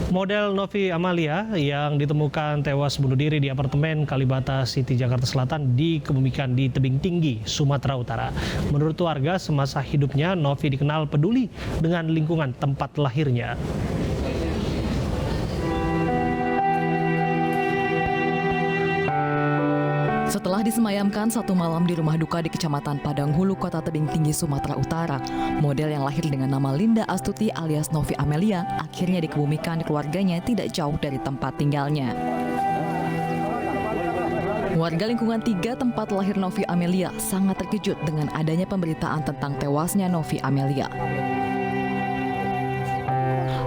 Model Novi Amalia yang ditemukan tewas bunuh diri di apartemen Kalibata City, Jakarta Selatan dikebumikan di tebing tinggi, Sumatera Utara. Menurut warga, semasa hidupnya Novi dikenal peduli dengan lingkungan tempat lahirnya. Setelah disemayamkan satu malam di rumah duka di Kecamatan Padang Hulu, Kota Tebing Tinggi, Sumatera Utara, model yang lahir dengan nama Linda Astuti alias Novi Amelia akhirnya dikebumikan keluarganya tidak jauh dari tempat tinggalnya. Warga lingkungan 3 tempat lahir Novi Amelia sangat terkejut dengan adanya pemberitaan tentang tewasnya Novi Amelia.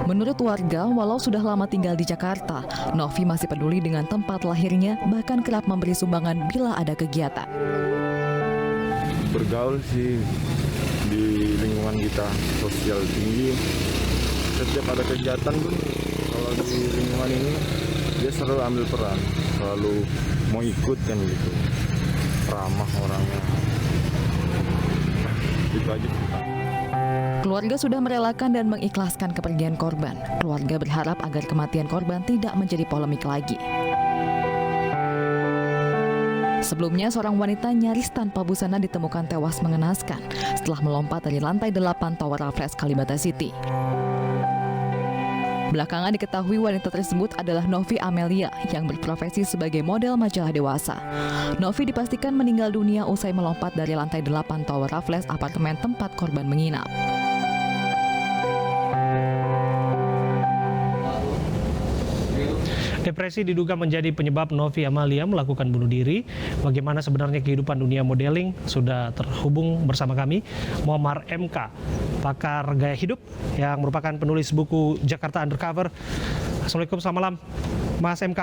Menurut warga, walau sudah lama tinggal di Jakarta, Novi masih peduli dengan tempat lahirnya, bahkan kerap memberi sumbangan bila ada kegiatan. Bergaul sih di lingkungan kita, sosial tinggi. Setiap ada kegiatan pun, kalau di lingkungan ini, dia selalu ambil peran, selalu mau ikut kan gitu. Ramah orangnya. Itu aja kita. Keluarga sudah merelakan dan mengikhlaskan kepergian korban. Keluarga berharap agar kematian korban tidak menjadi polemik lagi. Sebelumnya, seorang wanita nyaris tanpa busana ditemukan tewas mengenaskan setelah melompat dari lantai 8 Tower Raffles Kalibata City. Belakangan diketahui wanita tersebut adalah Novi Amelia yang berprofesi sebagai model majalah dewasa. Novi dipastikan meninggal dunia usai melompat dari lantai 8 Tower Raffles apartemen tempat korban menginap. Depresi diduga menjadi penyebab Novi Amalia melakukan bunuh diri. Bagaimana sebenarnya kehidupan dunia modeling? Sudah terhubung bersama kami Muammar MK, pakar gaya hidup yang merupakan penulis buku Jakarta Undercover. Assalamualaikum, selamat malam Mas MK.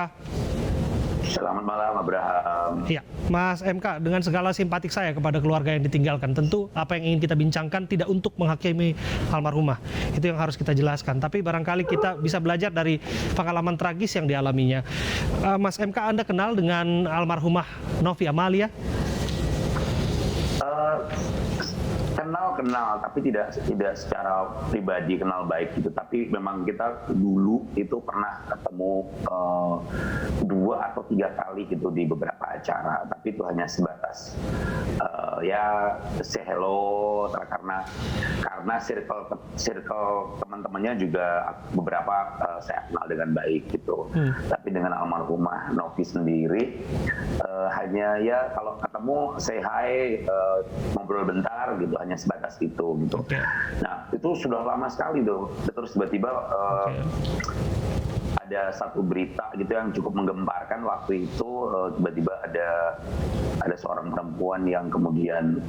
Selamat malam, Abraham. Iya, Mas MK, dengan segala simpatik saya kepada keluarga yang ditinggalkan, tentu apa yang ingin kita bincangkan tidak untuk menghakimi almarhumah. Itu yang harus kita jelaskan. Tapi barangkali kita bisa belajar dari pengalaman tragis yang dialaminya. Mas MK, Anda kenal dengan almarhumah Novi Amalia? Kenal, tapi tidak secara pribadi kenal baik gitu. Tapi memang kita dulu itu pernah ketemu 2 atau 3 kali gitu di beberapa acara. Tapi itu hanya sebatas ya say hello, karena circle teman-temannya juga beberapa saya kenal dengan baik gitu. Tapi dengan almarhumah Novi sendiri hanya ya kalau ketemu say hi, ngobrol bentar gitu, hanya sebatas itu gitu. Okay. Nah, itu sudah lama sekali tuh. Terus tiba-tiba ada satu berita gitu yang cukup menggemparkan waktu itu. Tiba-tiba ada seorang perempuan yang kemudian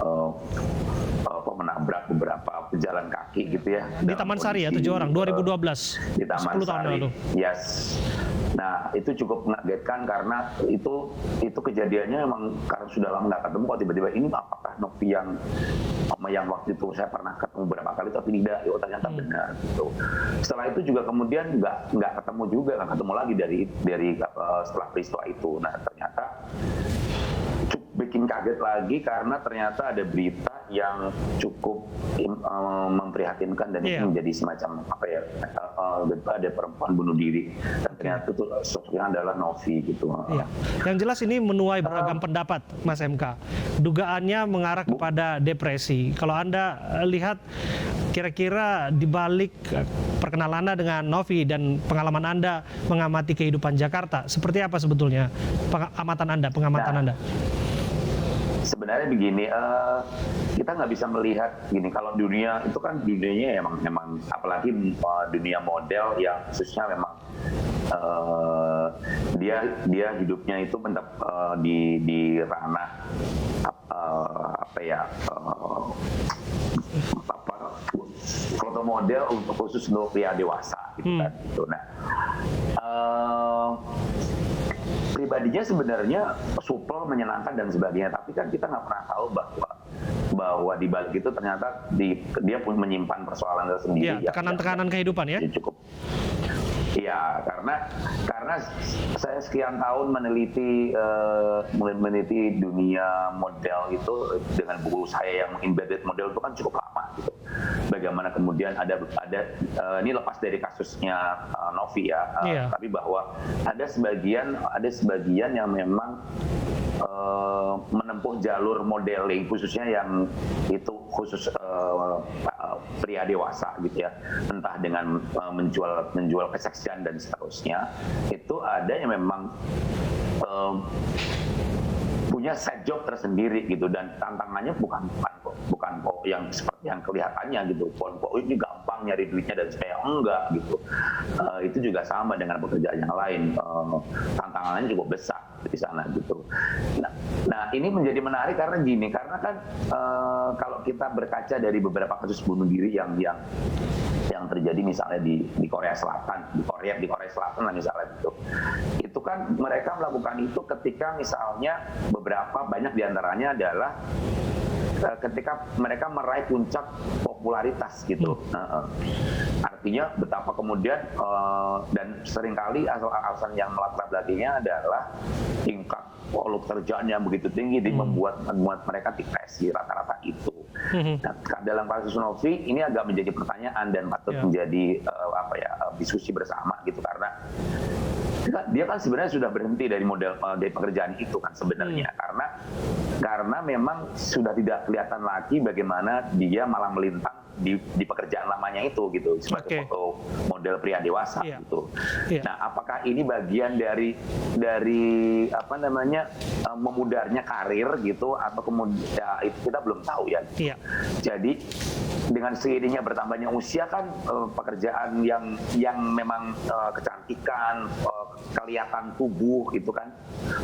menabrak beberapa pejalan kaki gitu ya. Di Taman Sari ya, 7 orang, 2012. Di Taman 10 tahun Sari. lalu. Yes. Nah, itu cukup mengagetkan karena itu kejadiannya memang karena sudah lama nggak ketemu, kok tiba-tiba ini apakah Novi yang waktu itu saya pernah ketemu beberapa kali tapi tidak, ya ternyata benar gitu. Setelah itu juga kemudian nggak ketemu lagi dari setelah peristiwa itu. Nah, ternyata bikin kaget lagi karena ternyata ada berita yang cukup memprihatinkan dan itu menjadi semacam ada perempuan bunuh diri dan ternyata itu sosoknya adalah Novi gitu. Iya. Yang jelas ini menuai beragam pendapat, Mas MK. Dugaannya mengarah kepada depresi. Kalau Anda lihat kira-kira di balik perkenalan Anda dengan Novi dan pengalaman Anda mengamati kehidupan Jakarta, seperti apa sebetulnya pengamatan Anda? Sebenarnya begini, kita nggak bisa melihat gini, kalau dunia itu kan dunianya emang apalagi dunia model yang khususnya memang dia hidupnya itu di ranah foto model untuk khusus untuk pria dewasa gitu kan gitu. Nah, pribadinya sebenarnya supel, menyenangkan dan sebagainya, tapi kan kita nggak pernah tahu bahwa di balik itu ternyata dia pun menyimpan persoalan tersendiri. Iya, tekanan-tekanan kehidupan ya. Cukup Iya, karena saya sekian tahun meneliti dunia model itu dengan buku saya yang embedded model itu kan cukup lama gitu. Bagaimana kemudian ada ini lepas dari kasusnya Novi ya, tapi bahwa ada sebagian yang memang menempuh jalur modeling khususnya yang itu khusus pria dewasa gitu ya, entah dengan menjual keseksian dan seterusnya, itu ada yang memang punya side job tersendiri gitu, dan tantangannya bukan yang seperti yang kelihatannya gitu, ini gampang nyari duitnya dan supaya enggak gitu. Itu juga sama dengan pekerjaan yang lain, tantangannya cukup besar di sana gitu. Nah ini menjadi menarik karena kan kalau kita berkaca dari beberapa kasus bunuh diri yang terjadi misalnya di Korea Selatan, di Korea Selatan lah misalnya gitu. Itu kan mereka melakukan itu ketika misalnya banyak diantaranya adalah ketika mereka meraih puncak popularitas gitu. Artinya betapa kemudian dan seringkali alasan yang melatar belakangnya adalah tingkat kerjaan yang begitu tinggi membuat mereka depresi rata-rata itu. Nah, dalam kasus Novi ini agak menjadi pertanyaan dan patut menjadi diskusi bersama gitu, karena dia kan sebenarnya sudah berhenti dari dari pekerjaan itu kan sebenarnya, karena memang sudah tidak kelihatan lagi bagaimana dia malah melintang di pekerjaan lamanya itu gitu sebagai foto model pria dewasa gitu. Nah, apakah ini bagian dari memudarnya karir gitu, atau kemudian itu kita belum tahu ya. Jadi dengan seiringnya bertambahnya usia kan pekerjaan yang memang kecantikan, kelihatan tubuh itu kan,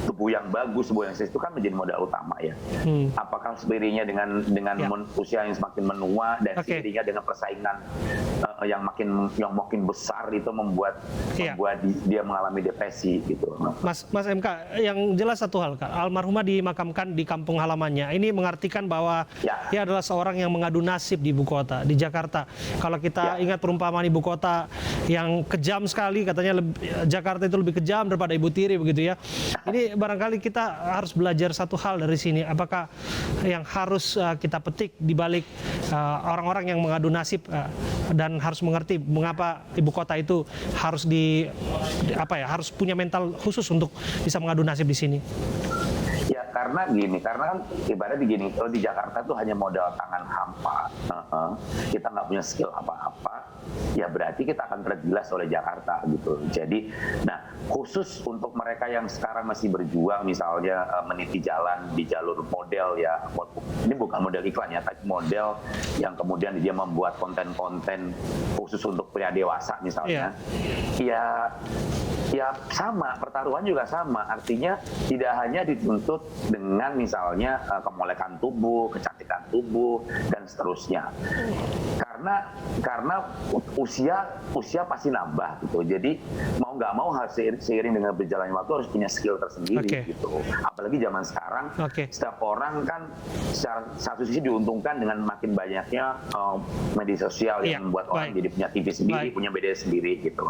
tubuh yang bagus, tubuh yang sehat itu kan menjadi modal utama ya. Apakah seiringnya dengan usia yang semakin menua dan seiringnya dengan persaingan yang makin besar itu membuat dia mengalami depresi gitu. Mas MK, yang jelas satu hal, Kak, almarhumah dimakamkan di kampung halamannya. Ini mengartikan bahwa dia adalah seorang yang mengadu nasib di ibu kota, di Jakarta. Kalau kita ingat perumpamaan ibu kota yang kejam sekali, katanya Jakarta itu lebih kejam daripada Ibu Tiri begitu ya. Ini barangkali kita harus belajar satu hal dari sini. Apakah yang harus kita petik di balik orang-orang yang mengadu nasib dan harus mengerti mengapa ibu kota itu harus harus punya mental khusus untuk bisa mengadu nasib di sini. Ya karena kan ibaratnya begini, kalau di Jakarta tuh hanya modal tangan hampa, kita nggak punya skill apa-apa, ya berarti kita akan tergilas oleh Jakarta gitu. Jadi, nah khusus untuk mereka yang sekarang masih berjuang, misalnya meniti jalan di jalur model ya, ini bukan model iklan ya, tapi model yang kemudian dia membuat konten-konten khusus untuk pria dewasa misalnya, ya sama, pertaruhan juga sama. Artinya tidak hanya dituntut dengan misalnya kemolekan tubuh, kecantikan tubuh dan seterusnya. Karena usia pasti nambah gitu. Jadi mau nggak mau harus seiring dengan berjalannya waktu harus punya skill tersendiri gitu. Apalagi zaman sekarang setiap orang kan secara satu sisi diuntungkan dengan makin banyaknya media sosial yang membuat orang jadi punya TV sendiri, punya media sendiri gitu.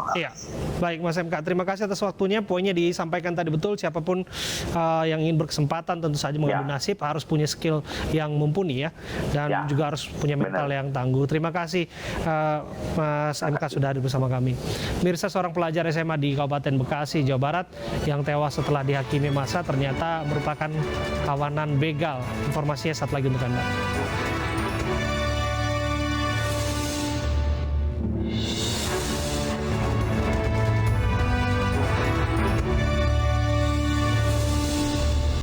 Baik Mas MK, terima kasih atas waktunya. Poinnya disampaikan tadi betul, siapapun yang ingin berkesempatan tentu saja mengadu nasib harus punya skill yang mumpuni ya, dan juga harus punya mental yang tangguh. Terima kasih Mas MK sudah hadir bersama kami. Mirsa, seorang pelajar SMA di Kabupaten Bekasi, Jawa Barat yang tewas setelah dihakimi massa ternyata merupakan kawanan begal. Informasinya saat lagi untuk Anda.